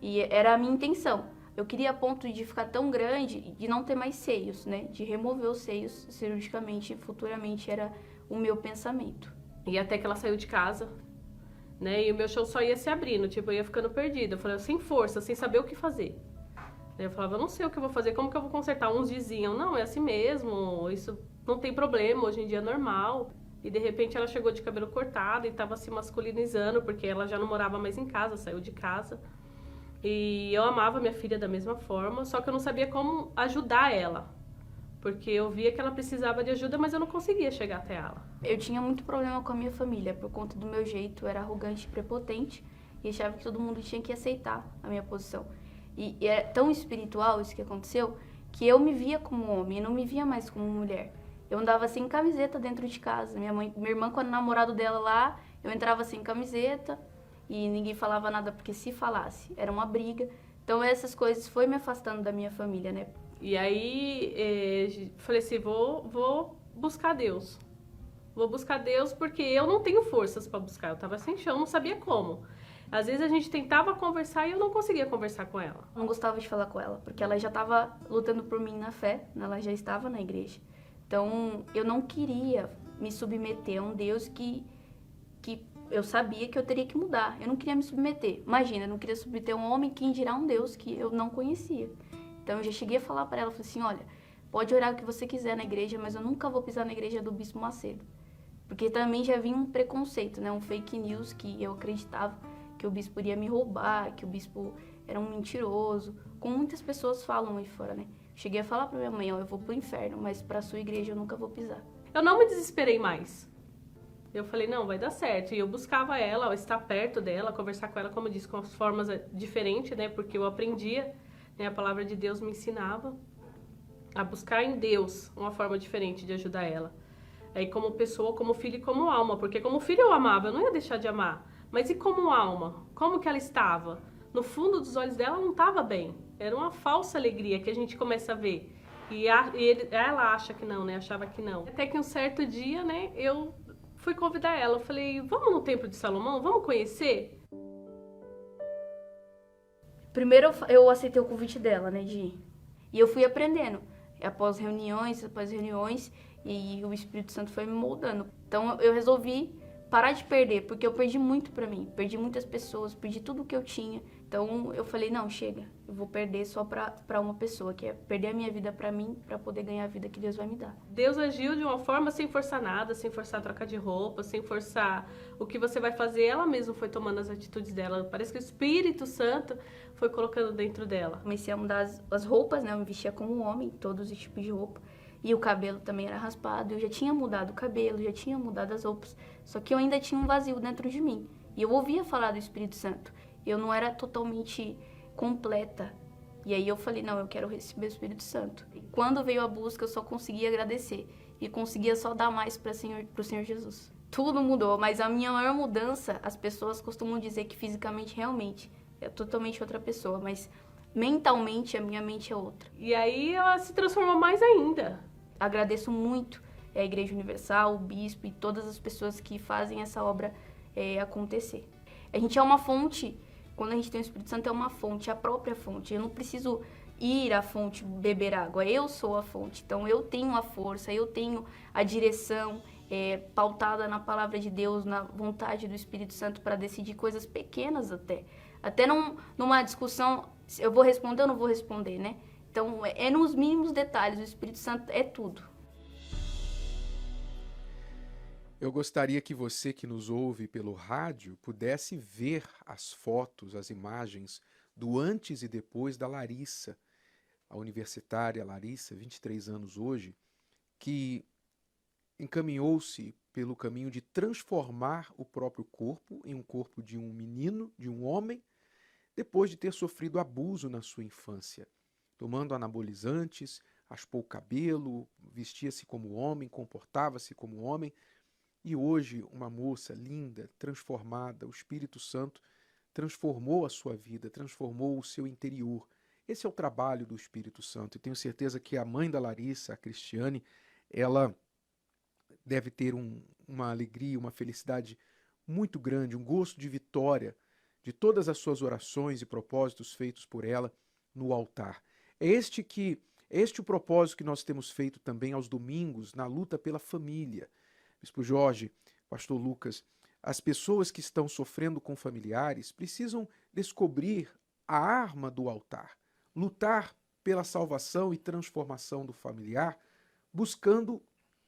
E era a minha intenção. Eu queria a ponto de ficar tão grande, de não ter mais seios, né? De remover os seios cirurgicamente, futuramente era o meu pensamento. E até que ela saiu de casa, né? E o meu chão só ia se abrindo, tipo, eu ia ficando perdida. Eu falei, sem força, sem saber o que fazer. Eu falava, eu não sei o que eu vou fazer, como que eu vou consertar? Uns diziam, não, é assim mesmo, isso não tem problema, hoje em dia é normal. E de repente ela chegou de cabelo cortado e estava se masculinizando, porque ela já não morava mais em casa, saiu de casa. E eu amava minha filha da mesma forma, só que eu não sabia como ajudar ela. Porque eu via que ela precisava de ajuda, mas eu não conseguia chegar até ela. Eu tinha muito problema com a minha família, por conta do meu jeito, eu era arrogante e prepotente, e achava que todo mundo tinha que aceitar a minha posição. E era tão espiritual isso que aconteceu, que eu me via como homem, eu não me via mais como mulher. Eu andava sem camiseta dentro de casa. Minha irmã, com o namorado dela lá, eu entrava sem camiseta e ninguém falava nada, porque se falasse, era uma briga. Então essas coisas foi me afastando da minha família, né? E aí, falei assim, vou buscar Deus. Vou buscar Deus porque eu não tenho forças para buscar. Eu tava sem chão, não sabia como. Às vezes a gente tentava conversar e eu não conseguia conversar com ela. Não gostava de falar com ela, porque ela já estava lutando por mim na fé, ela já estava na igreja. Então, eu não queria me submeter a um Deus que eu sabia que eu teria que mudar. Eu não queria me submeter. Imagina, eu não queria submeter um homem, quem dirá um Deus que eu não conhecia. Então, eu já cheguei a falar para ela, falei assim, olha, pode orar o que você quiser na igreja, mas eu nunca vou pisar na igreja do Bispo Macedo. Porque também já vinha um preconceito, né? Um fake news que eu acreditava que o bispo iria me roubar, que o bispo era um mentiroso, como muitas pessoas falam aí fora, né? Cheguei a falar pra minha mãe, ó, eu vou pro inferno, mas pra sua igreja eu nunca vou pisar. Eu não me desesperei mais. Eu falei, não, vai dar certo. E eu buscava ela, estar perto dela, conversar com ela, como eu disse, com as formas diferentes, né? Porque eu aprendia, né? A palavra de Deus me ensinava a buscar em Deus uma forma diferente de ajudar ela. Aí como pessoa, como filho e como alma. Porque como filho eu amava, eu não ia deixar de amar. Mas e como alma? Como que ela estava? No fundo dos olhos dela não estava bem. Era uma falsa alegria que a gente começa a ver. E ela acha que não, né? Achava que não. Até que um certo dia, né, eu fui convidar ela. Eu falei, vamos no Templo de Salomão? Vamos conhecer? Primeiro eu aceitei o convite dela, né, de ir. E eu fui aprendendo. Após reuniões, e o Espírito Santo foi me moldando. Então eu resolvi parar de perder, porque eu perdi muito pra mim. Perdi muitas pessoas, perdi tudo que eu tinha. Então eu falei, não, chega, eu vou perder só pra uma pessoa, que é perder a minha vida pra mim, pra poder ganhar a vida que Deus vai me dar. Deus agiu de uma forma sem forçar nada, sem forçar a troca de roupa, sem forçar o que você vai fazer. Ela mesma foi tomando as atitudes dela. Parece que o Espírito Santo foi colocando dentro dela. Comecei a mudar as roupas, né? Eu me vestia como um homem, todos os tipos de roupa. E o cabelo também era raspado. Eu já tinha mudado o cabelo, já tinha mudado as roupas. Só que eu ainda tinha um vazio dentro de mim. E eu ouvia falar do Espírito Santo. Eu não era totalmente completa. E aí eu falei, não, eu quero receber o Espírito Santo. E quando veio a busca, eu só conseguia agradecer. E conseguia só dar mais pro Senhor Jesus. Tudo mudou, mas a minha maior mudança, as pessoas costumam dizer que fisicamente, realmente, é totalmente outra pessoa. Mas mentalmente, a minha mente é outra. E aí ela se transformou mais ainda. Agradeço muito a Igreja Universal, o bispo e todas as pessoas que fazem essa obra acontecer. A gente é uma fonte, quando a gente tem o Espírito Santo, é uma fonte, a própria fonte. Eu não preciso ir à fonte beber água, eu sou a fonte. Então eu tenho a força, eu tenho a direção pautada na palavra de Deus, na vontade do Espírito Santo para decidir coisas pequenas até. Até numa discussão, eu vou responder ou não vou responder, né? Então é nos mínimos detalhes, o Espírito Santo é tudo. Eu gostaria que você que nos ouve pelo rádio pudesse ver as fotos, as imagens do antes e depois da Larissa, a universitária Larissa, 23 anos hoje, que encaminhou-se pelo caminho de transformar o próprio corpo em um corpo de um menino, de um homem, depois de ter sofrido abuso na sua infância, tomando anabolizantes, raspou o cabelo, vestia-se como homem, comportava-se como homem, e hoje uma moça linda, transformada, o Espírito Santo transformou a sua vida, transformou o seu interior. Esse é o trabalho do Espírito Santo. E tenho certeza que a mãe da Larissa, a Cristiane, ela deve ter uma alegria, uma felicidade muito grande, um gosto de vitória de todas as suas orações e propósitos feitos por ela no altar. É este o propósito que nós temos feito também aos domingos na luta pela família. Bispo Jorge, Pastor Lucas, as pessoas que estão sofrendo com familiares precisam descobrir a arma do altar, lutar pela salvação e transformação do familiar, buscando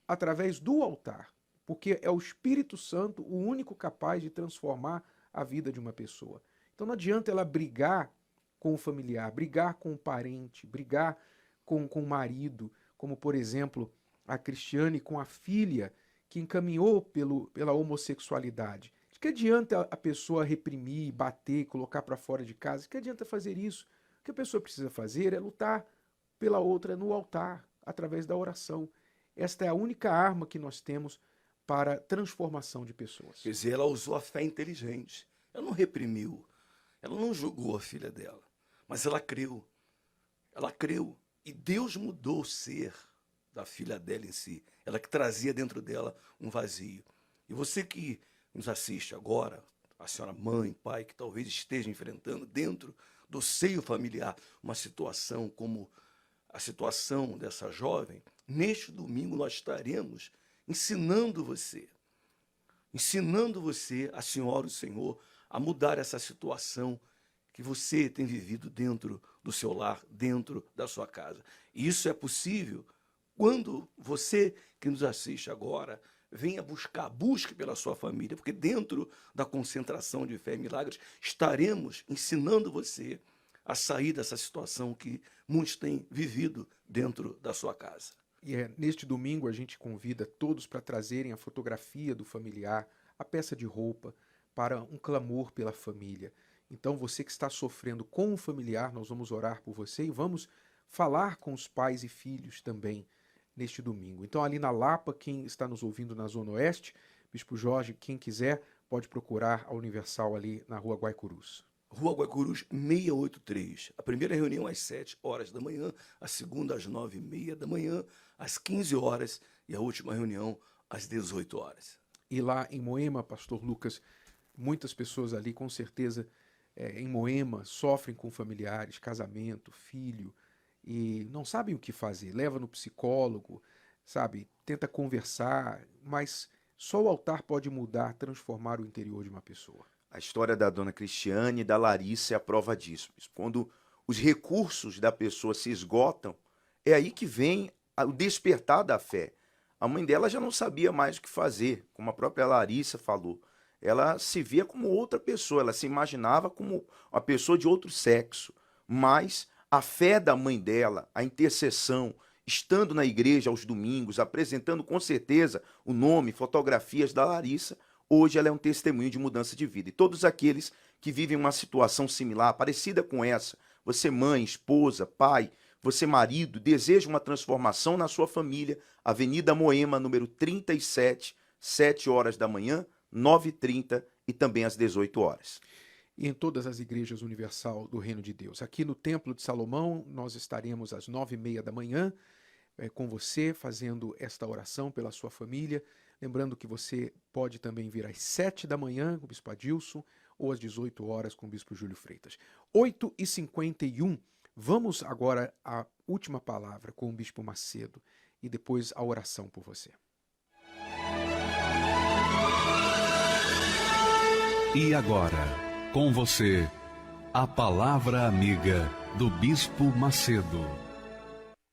através do altar, porque é o Espírito Santo o único capaz de transformar a vida de uma pessoa. Então não adianta ela brigar com o familiar, brigar com o parente, brigar com o marido, como por exemplo a Cristiane com a filha que encaminhou pela homossexualidade. De que adianta a pessoa reprimir, bater, colocar para fora de casa? De que adianta fazer isso? O que a pessoa precisa fazer é lutar pela outra no altar, através da oração. Esta é a única arma que nós temos para transformação de pessoas. Quer dizer, ela usou a fé inteligente. Ela não reprimiu, ela não julgou a filha dela, mas ela creu. Ela creu. E Deus mudou o ser da filha dela em si. Ela que trazia dentro dela um vazio. E você que nos assiste agora, a senhora mãe, pai, que talvez esteja enfrentando dentro do seio familiar uma situação como a situação dessa jovem, neste domingo nós estaremos ensinando você, a senhora, o Senhor, a mudar essa situação que você tem vivido dentro do seu lar, dentro da sua casa. E isso é possível quando você que nos assiste agora venha busque pela sua família, porque dentro da concentração de fé e milagres estaremos ensinando você a sair dessa situação que muitos têm vivido dentro da sua casa. E neste domingo a gente convida todos para trazerem a fotografia do familiar, a peça de roupa, para um clamor pela família. Então você que está sofrendo com um familiar, nós vamos orar por você e vamos falar com os pais e filhos também neste domingo. Então ali na Lapa, quem está nos ouvindo na Zona Oeste, Bispo Jorge, quem quiser pode procurar a Universal ali na Rua Guaicurus. Rua Guaicurus 683. A primeira reunião às 7 horas da manhã, a segunda às 9h30 da manhã, às 15 horas e a última reunião às 18 horas. E lá em Moema, Pastor Lucas, muitas pessoas ali com certeza em Moema sofrem com familiares, casamento, filho, e não sabem o que fazer. Leva no psicólogo, sabe? Tenta conversar, mas só o altar pode mudar, transformar o interior de uma pessoa. A história da dona Cristiane e da Larissa é a prova disso. Quando os recursos da pessoa se esgotam, é aí que vem o despertar da fé. A mãe dela já não sabia mais o que fazer, como a própria Larissa falou. Ela se via como outra pessoa, ela se imaginava como uma pessoa de outro sexo. Mas a fé da mãe dela, a intercessão, estando na igreja aos domingos, apresentando com certeza o nome, fotografias da Larissa, hoje ela é um testemunho de mudança de vida. E todos aqueles que vivem uma situação similar, parecida com essa, você mãe, esposa, pai, você marido, deseja uma transformação na sua família, Avenida Moema, número 37, 7 horas da manhã, 9h30 e também às 18 horas. E em todas as igrejas universal do Reino de Deus. Aqui no Templo de Salomão, nós estaremos às 9h30 da manhã, com você, fazendo esta oração pela sua família. Lembrando que você pode também vir às 7 da manhã com o Bispo Adilson ou às 18 horas com o Bispo Júlio Freitas. 8h51, vamos agora à última palavra com o Bispo Macedo e depois a oração por você. E agora, com você, a palavra amiga do Bispo Macedo.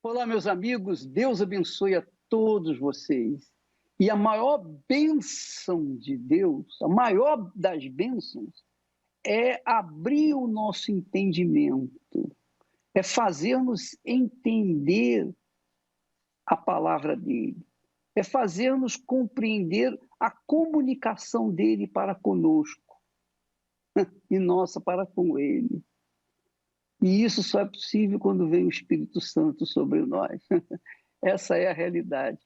Olá, meus amigos, Deus abençoe a todos vocês. E a maior bênção de Deus, a maior das bênçãos, é abrir o nosso entendimento, é fazer-nos entender a palavra dele, é fazer-nos compreender a comunicação dele para conosco e nossa para com ele. E isso só é possível quando vem o Espírito Santo sobre nós. Essa é a realidade.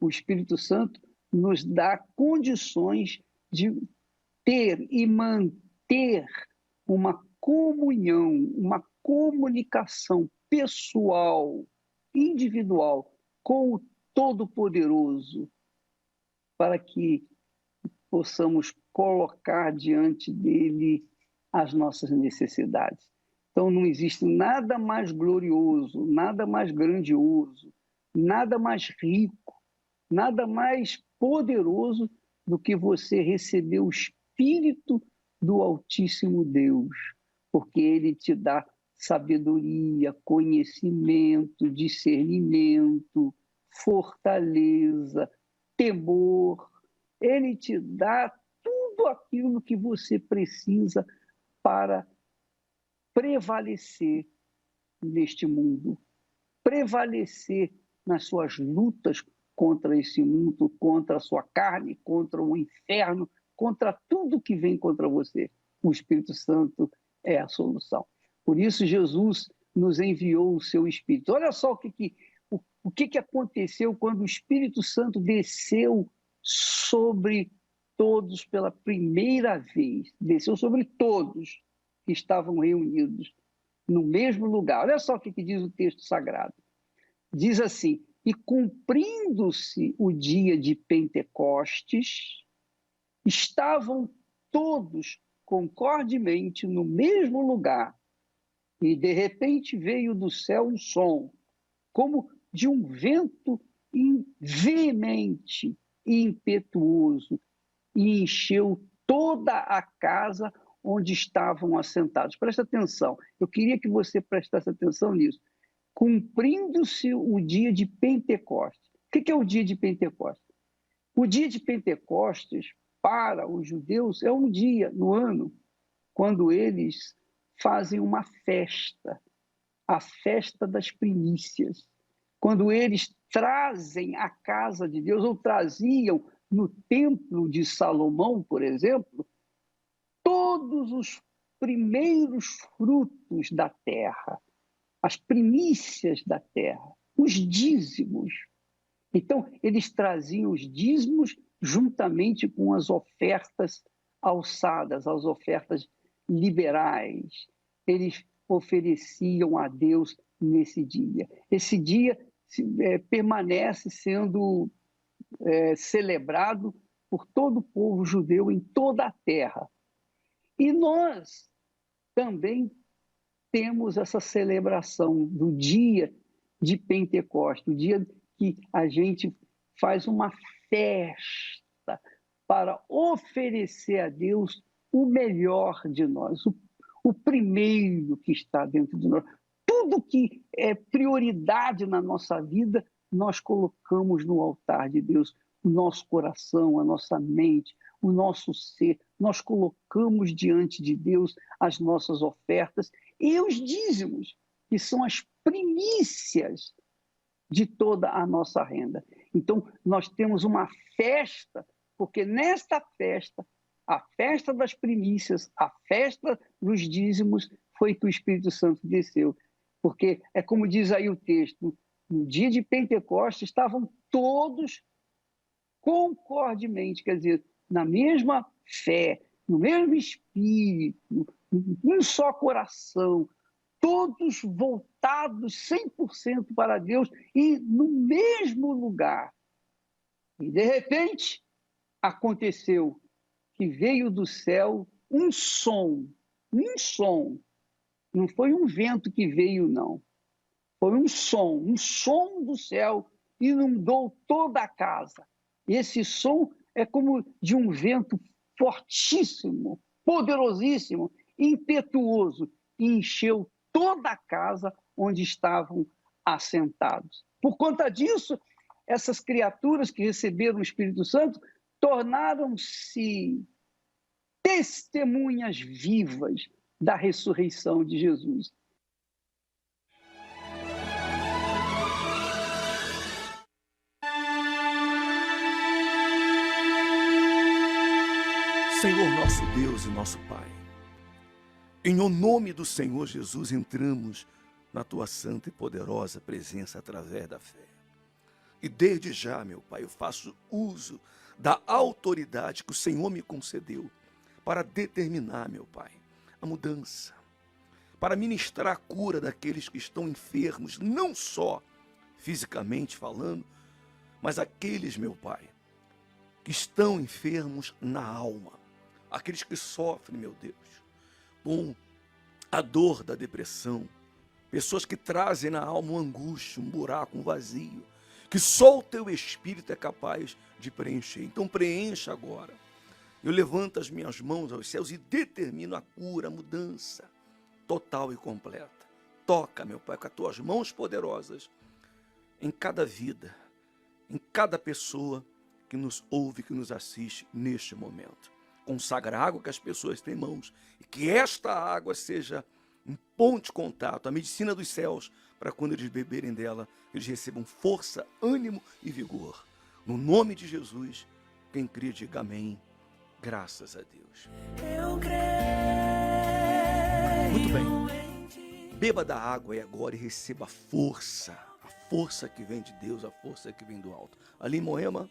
O Espírito Santo nos dá condições de ter e manter uma comunhão, uma comunicação pessoal, individual, com o Todo-Poderoso, para que possamos colocar diante dele as nossas necessidades. Então, não existe nada mais glorioso, nada mais grandioso, nada mais rico, nada mais poderoso do que você receber o Espírito do Altíssimo Deus, porque ele te dá sabedoria, conhecimento, discernimento, fortaleza, temor. Ele te dá tudo aquilo que você precisa para prevalecer neste mundo, prevalecer nas suas lutas contra esse mundo, contra a sua carne, contra o inferno, contra tudo que vem contra você. O Espírito Santo é a solução. Por isso Jesus nos enviou o seu Espírito. Olha só o que aconteceu quando o Espírito Santo desceu sobre todos pela primeira vez. Desceu sobre todos que estavam reunidos no mesmo lugar. Olha só o que diz o texto sagrado. Diz assim: e cumprindo-se o dia de Pentecostes, estavam todos concordemente no mesmo lugar, e de repente veio do céu um som, como de um vento veemente e impetuoso, e encheu toda a casa onde estavam assentados. Presta atenção, eu queria que você prestasse atenção nisso. Cumprindo-se o dia de Pentecostes. O que é o dia de Pentecostes? O dia de Pentecostes, para os judeus, é um dia no ano quando eles fazem uma festa, a festa das primícias. Quando eles trazem à casa de Deus, ou traziam no templo de Salomão, por exemplo, todos os primeiros frutos da terra, as primícias da terra, os dízimos. Então, eles traziam os dízimos juntamente com as ofertas alçadas, as ofertas liberais. Eles ofereciam a Deus nesse dia. Esse dia permanece sendo celebrado por todo o povo judeu em toda a terra. E nós também temos essa celebração do dia de Pentecostes, o dia que a gente faz uma festa para oferecer a Deus o melhor de nós, o primeiro que está dentro de nós. Tudo que é prioridade na nossa vida, nós colocamos no altar de Deus. O nosso coração, a nossa mente, o nosso ser, nós colocamos diante de Deus as nossas ofertas e os dízimos, que são as primícias de toda a nossa renda. Então, nós temos uma festa, porque nesta festa, a festa das primícias, a festa dos dízimos, foi que o Espírito Santo desceu. Porque é como diz aí o texto, no dia de Pentecostes estavam todos concordemente, quer dizer, na mesma fé, no mesmo espírito, num só coração, todos voltados 100% para Deus e no mesmo lugar. E, de repente, aconteceu que veio do céu um som. Não foi um vento que veio, não. Foi um som do céu, inundou toda a casa. Esse som é como de um vento fortíssimo, poderosíssimo, impetuoso, e encheu toda a casa onde estavam assentados. Por conta disso, essas criaturas que receberam o Espírito Santo tornaram-se testemunhas vivas da ressurreição de Jesus. Senhor nosso Deus e nosso Pai, em o nome do Senhor Jesus entramos na Tua santa e poderosa presença através da fé. E desde já, meu Pai, eu faço uso da autoridade que o Senhor me concedeu para determinar, meu Pai, a mudança, para ministrar a cura daqueles que estão enfermos, não só fisicamente falando, mas aqueles, meu Pai, que estão enfermos na alma. Aqueles que sofrem, meu Deus, com a dor da depressão, pessoas que trazem na alma uma angústia, um buraco, um vazio, que só o Teu Espírito é capaz de preencher. Então preencha agora. Eu levanto as minhas mãos aos céus e determino a cura, a mudança total e completa. Toca, meu Pai, com as Tuas mãos poderosas em cada vida, em cada pessoa que nos ouve, que nos assiste neste momento. Consagra a água que as pessoas têm em mãos e que esta água seja um ponto de contato, a medicina dos céus, para quando eles beberem dela, eles recebam força, ânimo e vigor. No nome de Jesus, quem crê, diga amém. Graças a Deus. Eu creio. Muito bem. Beba da água e agora e receba a força que vem de Deus, a força que vem do alto. Ali em Moema.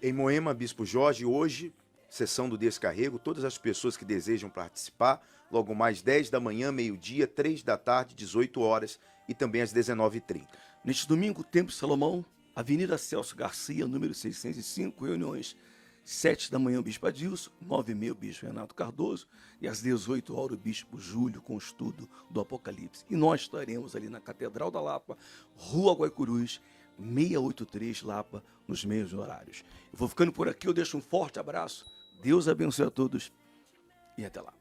Em Moema, Bispo Jorge, hoje, sessão do descarrego, todas as pessoas que desejam participar, logo mais 10 da manhã, meio-dia, 3 da tarde, 18 horas e também às 19h30. Neste domingo, Templo Salomão, Avenida Celso Garcia, número 605, reuniões 7 da manhã, o Bispo Adilson, 9h30, o Bispo Renato Cardoso, e às 18 horas, o Bispo Júlio, com o estudo do Apocalipse. E nós estaremos ali na Catedral da Lapa, Rua Guaicurus, 683 Lapa, nos mesmos horários. Eu vou ficando por aqui, eu deixo um forte abraço. Deus abençoe a todos e até lá.